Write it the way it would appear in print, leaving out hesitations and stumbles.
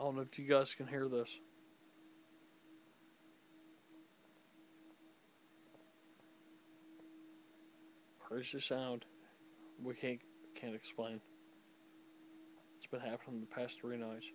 I don't know if you guys can hear this. Crazy sound. We can't explain. It's been happening the past 3 nights.